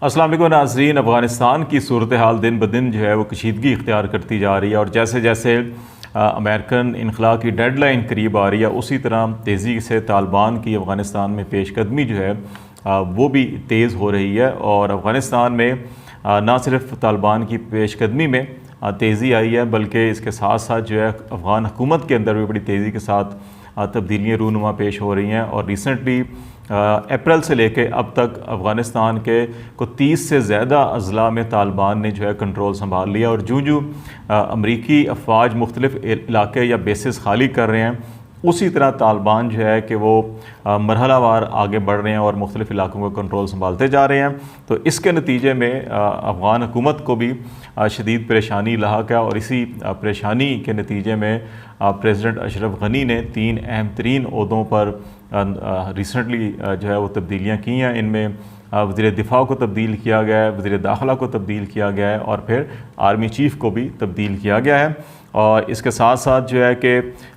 अस्सलाम वालेकुम नाज़रीन। अफ़गानिस्तान की सूरत हाल दिन ब दिन जो है वो कशीदगी इख्तियार करती जा रही है और जैसे जैसे अमेरिकन इनखला की डेडलाइन करीब आ रही है उसी तरह तेज़ी से तालिबान की अफ़गानिस्तान में पेशकदमी जो है वो भी तेज़ हो रही है। और अफ़गानिस्तान में ना सिर्फ तालिबान की पेशकदमी में तेज़ी आई है बल्कि इसके साथ साथ जो है अफ़गान हुकूमत के अंदर भी बड़ी तेज़ी के साथ तब्दीलियाँ रूनुमा पेश हो रही हैं। और रिसेंटली अप्रैल से लेके अब तक अफ़गानिस्तान के को 30 से ज़्यादा अज़ला में तालिबान ने जो है कंट्रोल संभाल लिया। और जूँ जूँ अमरीकी अफवाज मुख्तलिफ़ इलाके या बेसिस खाली कर रहे हैं उसी तरह तालिबान जो है कि वो मरहलावार आगे बढ़ रहे हैं और मुख्तलिफ़ इलाकों को कंट्रोल संभालते जा रहे हैं। तो इसके नतीजे में अफ़गान हुकूमत को भी शदीद परेशानी लाहक है और इसी परेशानी के नतीजे में प्रेसिडेंट अशरफ गनी ने 3 अहम तरीन ओहदों पर रिसेंटली जो है वो तब्दीलियाँ की हैं। इनमें वज़ीर दिफ़ा को तब्दील किया गया है, वज़ीर दाखिला को तब्दील किया गया है और फिर आर्मी चीफ़ को भी तब्दील किया गया है। और इसके साथ साथ जो है कि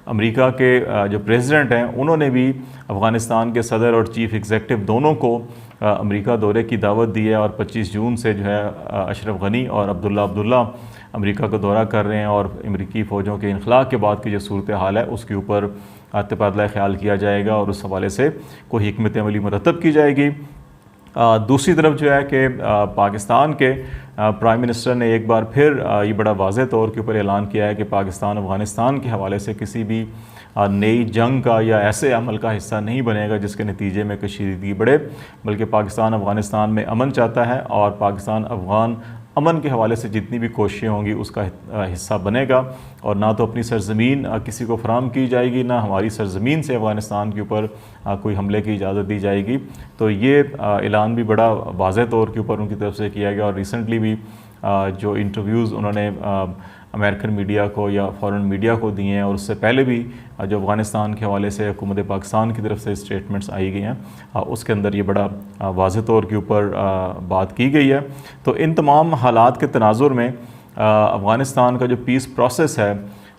अमेरिका के जो प्रेसिडेंट हैं उन्होंने भी अफ़गानिस्तान के सदर और चीफ़ एग्जेक्टिव दोनों को अमेरिका दौरे की दावत दी है। और 25 जून से जो है अशरफ गनी और अब्दुल्ला अमेरिका का दौरा कर रहे हैं और अमेरिकी फ़ौजों के इनखला के बाद की जो सूरत हाल है उसके ऊपर तबादला ख्याल किया जाएगा और उस हवाले से कोई हिकमत अमली मुरतब की जाएगी। दूसरी तरफ जो है कि पाकिस्तान के प्राइम मिनिस्टर ने एक बार फिर ये बड़ा वाज़ेह तौर के ऊपर ऐलान किया है कि पाकिस्तान अफ़गानिस्तान के हवाले से किसी भी नई जंग का या ऐसे अमल का हिस्सा नहीं बनेगा जिसके नतीजे में कशीदगी बढ़े, बल्कि पाकिस्तान अफ़गानिस्तान में अमन चाहता है और पाकिस्तान अफ़गान अमन के हवाले से जितनी भी कोशिशें होंगी उसका हिस्सा बनेगा। और ना तो अपनी सरज़मीन किसी को फराहम की जाएगी, ना हमारी सरज़मीन से अफ़गानिस्तान के ऊपर कोई हमले की इजाज़त दी जाएगी। तो ये ऐलान भी बड़ा वाज़ेह तौर के ऊपर उनकी तरफ से किया गया। और रिसेंटली भी जो इंटरव्यूज़ उन्होंने अमेरिकन मीडिया को या फ़ॉरेन मीडिया को दिए हैं और उससे पहले भी जो अफ़गानिस्तान के हवाले से हुकूमत पाकिस्तान की तरफ से स्टेटमेंट्स आई गई हैं उसके अंदर ये बड़ा वाज़ेह तौर के ऊपर बात की गई है। तो इन तमाम हालात के तनाजुर में अफ़गानिस्तान का जो पीस प्रोसेस है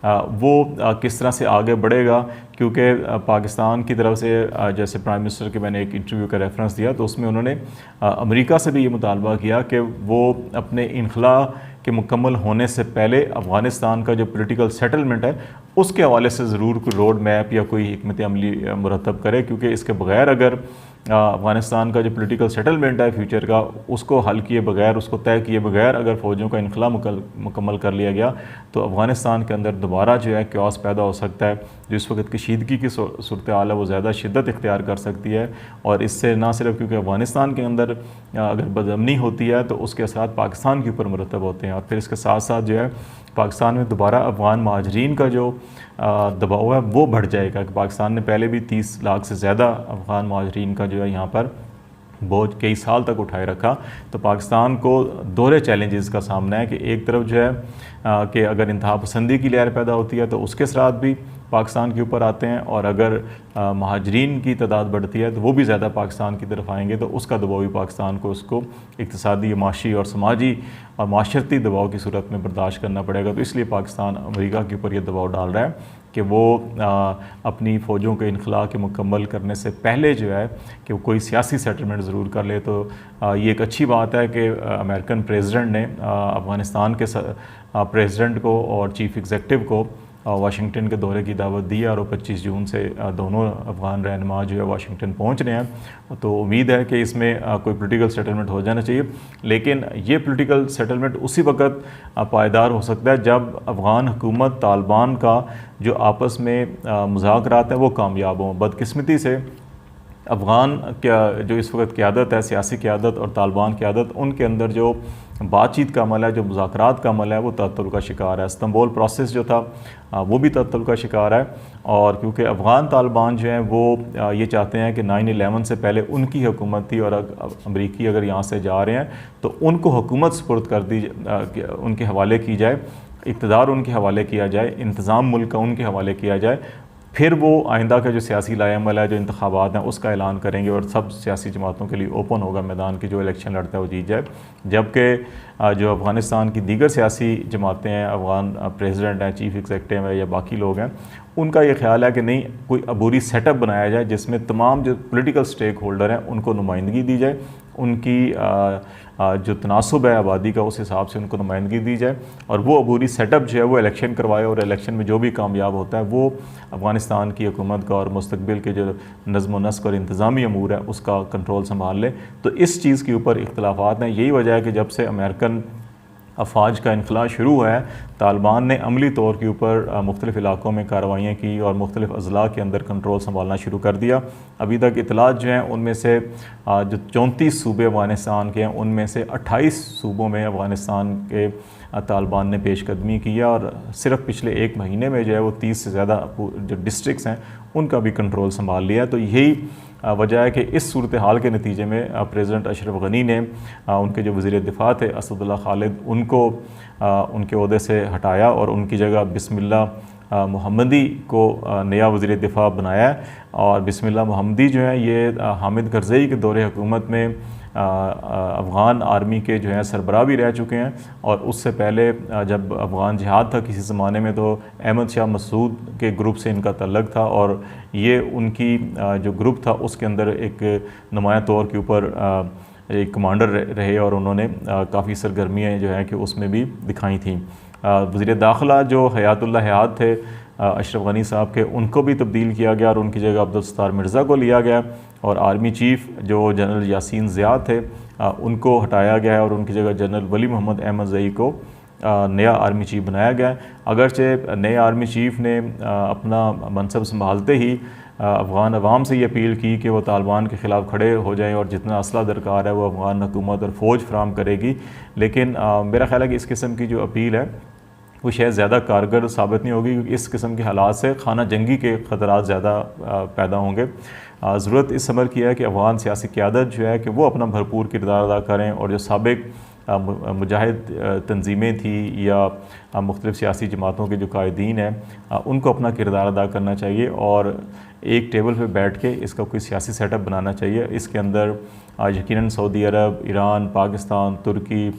वो किस तरह से आगे बढ़ेगा, क्योंकि पाकिस्तान की तरफ से जैसे प्राइम मिनिस्टर के मैंने एक इंटरव्यू का रेफरेंस दिया तो उसमें उन्होंने अमेरिका से भी ये मुतालबा किया कि वो अपने इनखला के मुकम्मल होने से पहले अफ़गानिस्तान का जो पॉलिटिकल सेटलमेंट है उसके हवाले से ज़रूर कोई रोड मैप या कोई हिकमत अमली मुरतब करे, क्योंकि इसके बग़ैर अगर अफ़गानिस्तान का जो पॉलिटिकल सेटलमेंट है फ्यूचर का उसको हल किए बगैर, उसको तय किए बगैर अगर फ़ौजों का इनखला मुकम्मल कर लिया गया तो अफ़गानिस्तान के अंदर दोबारा जो है क्यास पैदा हो सकता है। जो इस वक्त कशीदगी की सूरत हाल है वो ज़्यादा शिद्दत इख्तियार कर सकती है और इससे ना सिर्फ क्योंकि अफ़गानिस्तान के अंदर अगर बदअमनी होती है तो उसके असरात पाकिस्तान के ऊपर मुरतब होते हैं। और फिर इसके साथ साथ जो है पाकिस्तान में दोबारा अफ़गान महाजरीन का जो दबाव है वो बढ़ जाएगा कि पाकिस्तान ने पहले भी 30 लाख से ज़्यादा अफ़गान महाजरीन का जो है यहाँ पर बोझ कई साल तक उठाए रखा। तो पाकिस्तान को दोहरे चैलेंजेस का सामना है कि एक तरफ जो है कि अगर इंतहा पसंदी की लहर पैदा होती है तो उसके असरात भी पाकिस्तान के ऊपर आते हैं और अगर महाजरीन की तादाद बढ़ती है तो वो भी ज़्यादा पाकिस्तान की तरफ आएंगे तो उसका दबाव भी पाकिस्तान को उसको इक़्तिसादी, माशी और समाजी और माशरती दबाव की सूरत में बर्दाश्त करना पड़ेगा। तो इसलिए पाकिस्तान अमेरिका के ऊपर ये दबाव डाल रहा है कि वो अपनी फ़ौजों के इनखला के मुकम्मल करने से पहले जो है कि वो कोई सियासी सेटलमेंट ज़रूर कर ले। तो ये एक अच्छी बात है कि अमेरिकन प्रेसिडेंट ने अफ़गानिस्तान के प्रेसिडेंट को और चीफ़ एग्जेक्टिव को वाशिंगटन के दौरे की दावत दी है और 25 जून से दोनों अफ़गान रहनुमा जो है वाशिंगटन पहुंच रहे हैं। तो उम्मीद है कि इसमें कोई पॉलिटिकल सेटलमेंट हो जाना चाहिए, लेकिन ये पॉलिटिकल सेटलमेंट उसी वक्त पायदार हो सकता है जब अफ़गान हुकूमत तालिबान का जो आपस में मुज़ाकरात हैं वो कामयाब हों। बदकिस्मती से अफ़गान जो इस वक्त क़यादत है, सियासी क़यादत और तालिबान क़यादत, उनके अंदर जो बातचीत का अमल है, जो मुज़ाकरात का अमल है वो तअत्तुल का शिकार है। इस्तांबुल प्रोसेस जो था वो भी तअत्तुल का शिकार है। और क्योंकि अफ़गान तालिबान जो हैं वो ये चाहते हैं कि 9/11 से पहले उनकी हुकूमत थी और अमरीकी अगर यहाँ से जा रहे हैं तो उनको हुकूमत सुपुर्द कर दी, उनके हवाले की जाए, इक़्तिदार उनके हवाले किया जाए, इंतज़ाम मुल्क का उनके हवाले किया जाए, फिर वो आइंदा का जो सियासी लाएअमल है, जो इंतखाबात हैं उसका ऐलान करेंगे और सब सियासी जमातों के लिए ओपन होगा मैदान की जो इलेक्शन लड़ता है वो जीत जाए। जबकि जो अफ़गानिस्तान की दीगर सियासी जमातें हैं, अफ़गान प्रेसिडेंट हैं, चीफ़ एग्जेक्टिव है या बाकी लोग हैं, उनका ये ख्याल है कि नहीं, कोई अबूरी सेटअप बनाया जाए जिसमें तमाम जो पॉलिटिकल स्टेक होल्डर हैं उनको नुमाइंदगी दी जाए उनकी जो तनासुब है आबादी का, उस हिसाब से उनको नुमाइंदगी दी जाए और वो अबूरी सेटअप जो है वो इलेक्शन करवाए और इलेक्शन में जो भी कामयाब होता है वो अफ़गानिस्तान की हुकूमत का और मुस्तकबिल के जो नज़्म व नस्क और इंतज़ामी अमूर है उसका कंट्रोल संभाल ले। तो इस चीज़ के ऊपर इख्तलाफात हैं। यही वजह है कि जब से अमेरिकन अफवाज का इनखला शुरू हुआ है, तालिबान ने अमली तौर के ऊपर मुख्तलिफ़ इलाकों में कार्रवाइयाँ की और मुख्तलिफ़ अज़ला के अंदर कंट्रोल संभालना शुरू कर दिया। अभी तक इतलात जो हैं उनमें से जो 34 सूबे अफ़गानिस्तान के हैं उनमें से 28 सूबों में अफ़गानिस्तान के तालिबान ने पेशकदमी किया और सिर्फ पिछले एक महीने में जो है वो 30 से ज़्यादा जो डिस्ट्रिक्ट्स हैं उनका भी कंट्रोल संभाल लिया। तो यही वजह है कि इस सूरत हाल के नतीजे में प्रेसिडेंट अशरफ गनी ने उनके जो वज़ीर दिफ़ा थे असदुल्ला खालिद उनको उनके ओहदे से हटाया और उनकी जगह बिस्मिल्लाह मोहम्मदी को नया वज़ीर दिफ़ा बनाया। और बिस्मिल्लाह मोहम्मदी जो है ये हामिद करज़ई के दौरे हुकूमत में अफ़गान आर्मी के जो है सरबराह भी रह चुके हैं और उससे पहले जब अफ़गान जिहाद था किसी ज़माने में तो अहमद शाह मसूद के ग्रुप से इनका तल्लक़ था और ये उनकी जो ग्रुप था उसके अंदर एक नुमायाँ तौर के ऊपर एक कमांडर रहे और उन्होंने काफ़ी सरगर्मियाँ जो है कि उसमें भी दिखाई थी। वज़ीर दाखिला जो हयातुल्ला हयात थे अशरफ गनी साहब के, उनको भी तब्दील किया गया और उनकी जगह अब्दुल सत्तार मिर्ज़ा को लिया गया और आर्मी चीफ़ जो जनरल यासीन ज़िया थे उनको हटाया गया है और उनकी जगह जनरल वली मोहम्मद अहमद ज़ई को नया आर्मी चीफ़ बनाया गया। अगरचे नए आर्मी चीफ़ ने अपना मनसब संभालते ही अफ़गान अवाम से ये अपील की कि वो तालिबान के ख़िलाफ़ खड़े हो जाएं और जितना असला दरकार है वो अफ़गान हुकूमत और फ़ौज फराम करेगी। लेकिन मेरा ख़्याल है कि इस किस्म की जो अपील है वो शायद ज़्यादा कारगर साबित नहीं होगी क्योंकि इस किस्म के हालात से खाना जंगी के ख़तरात ज़्यादा पैदा होंगे। ज़रूरत इस अमर की है कि अफ़गान सियासी क़यादत जो है कि वो अपना भरपूर किरदार अदा करें और जो साबिक़ मुजाहिद तंजीमें थी या मुख्तलिफ़ सियासी जमातों के जो कायदीन हैं उनको अपना किरदार अदा करना चाहिए और एक टेबल पे बैठ के इसका कोई सियासी सेटअप बनाना चाहिए। इसके अंदर यकीनन सऊदी अरब, ईरान, पाकिस्तान, तुर्की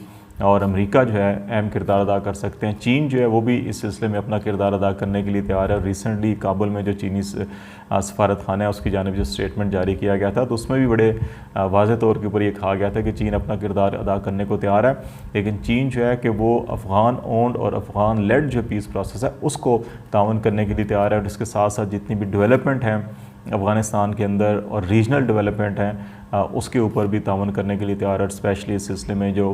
और अमेरिका जो है अहम किरदार अदा कर सकते हैं। चीन जो है वो भी इस सिलसिले में अपना किरदार अदा करने के लिए तैयार है। रिसेंटली काबुल में जो चीनी सफारत खाना है उसकी जानिब जो स्टेटमेंट जारी किया गया था तो उसमें भी बड़े वाज़ेह तौर के ऊपर ये कहा गया था कि चीन अपना किरदार अदा करने को तैयार है। लेकिन चीन जो है कि वो अफ़गान ओन्ड और अफ़गान लेड जो पीस प्रोसेस है उसको ताउन करने के लिए तैयार है और इसके साथ साथ जितनी भी डेवलपमेंट हैं अफ़गानिस्तान के अंदर और रीजनल डेवलपमेंट हैं उसके ऊपर भी ताउन करने के लिए तैयार है। स्पेशली इस सिलसिले में जो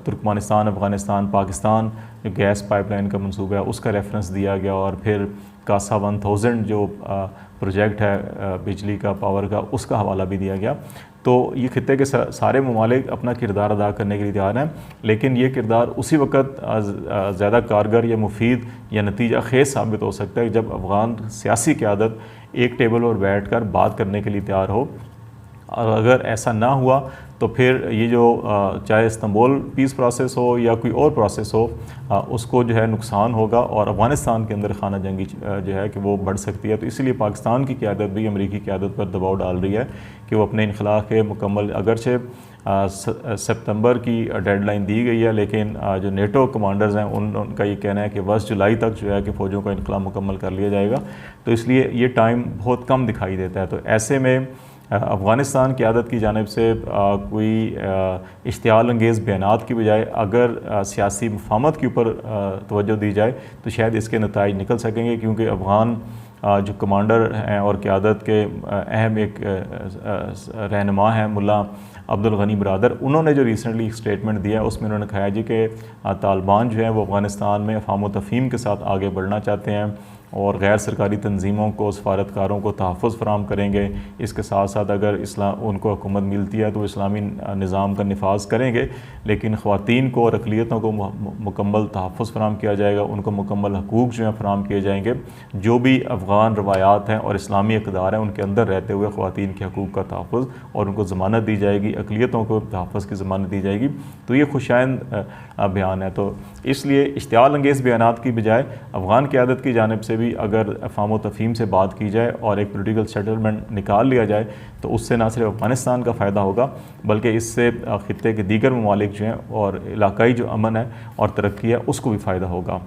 तुर्कमानिस्तान, अफ़गानिस्तान, पाकिस्तान जो गैस पाइपलाइन का मंसूबा है उसका रेफरेंस दिया गया और फिर कासा 1000 जो प्रोजेक्ट है बिजली का, पावर का, उसका हवाला भी दिया गया। तो ये खित्ते के सारे ममालिक अपना किरदार अदा करने के लिए तैयार हैं, लेकिन ये किरदार उसी वक्त ज़्यादा कारगर या मुफीद या नतीजा खेज़ साबित हो सकता है जब अफ़गान सियासी क़यादत एक टेबल पर बैठ कर बात करने के लिए तैयार हो। और अगर ऐसा ना हुआ तो फिर ये जो चाहे इस्तांबुल पीस प्रोसेस हो या कोई और प्रोसेस हो उसको जो है नुकसान होगा और अफ़गानिस्तान के अंदर खाना जंगी जो है कि वो बढ़ सकती है। तो इसलिए पाकिस्तान की क़यादत भी अमरीकी क़यादत पर दबाव डाल रही है कि वो अपने इनखला के मुकम्मल, अगरचे सितंबर की डेडलाइन दी गई है लेकिन जो नेटो कमांडर्स हैं उनका ये कहना है कि 10 जुलाई तक जो है कि फ़ौजों का इनखला मुकम्मल कर लिया जाएगा। तो इसलिए ये टाइम बहुत कम दिखाई देता है। तो ऐसे में अफ़गानिस्तान क़यादत की जानिब से कोई इश्तियाल अंगेज़ बयानात की बजाय अगर सियासी मफाहमत के ऊपर तवज्जो दी जाए तो शायद इसके नताइज निकल सकेंगे, क्योंकि अफ़गान जो कमांडर हैं और क़यादत के अहम एक रहनुमा हैं मुल्ला अब्दुल गनी बरादर, उन्होंने जो रिसेंटली एक स्टेटमेंट दिया उसमें उन्होंने कहा जी कि तालिबान जो है वो अफ़गानिस्तान में अफ़ाम व तफ़हीम के साथ आगे बढ़ना चाहते हैं और गैर सरकारी तंजीमों को, सफारतकारों को तहफ़्फ़ुज़ फ़राम करेंगे। इसके साथ साथ अगर इस्लाम उनको हुकूमत मिलती है तो इस्लामी निज़ाम का नफाज करेंगे, लेकिन ख़वातीन को और अक़लियतों को मुकम्मल तहफ़्फ़ुज़ फ़राम किया जाएगा, उनको मुकम्मल हकूक़ जो हैं फ़राम किए जाएंगे। जो भी अफ़गान रवायात हैं और इस्लामी इक़दार हैं उनके अंदर रहते हुए ख़वातीन के हकूक़ का तहफ़्फ़ुज़ और उनको ज़मानत दी जाएगी, अक़लियतों को तहफ़्फ़ुज़ की ज़मानत दी जाएगी। तो ये खुशाइंद बयान है। तो इसलिए इश्तियाल अंगेज़ बयानात की बजाय अफ़गान क़यादत की जानिब से भी अगर अफ़ाम व तफ़हीम से बात की जाए और एक पोलिटिकल सेटलमेंट निकाल लिया जाए तो उससे ना सिर्फ अफ़गानिस्तान का फ़ायदा होगा बल्कि इससे ख़ित्ते के दीगर ममालिक जो हैं और इलाकाई जो अमन है और तरक्की है उसको भी फ़ायदा होगा।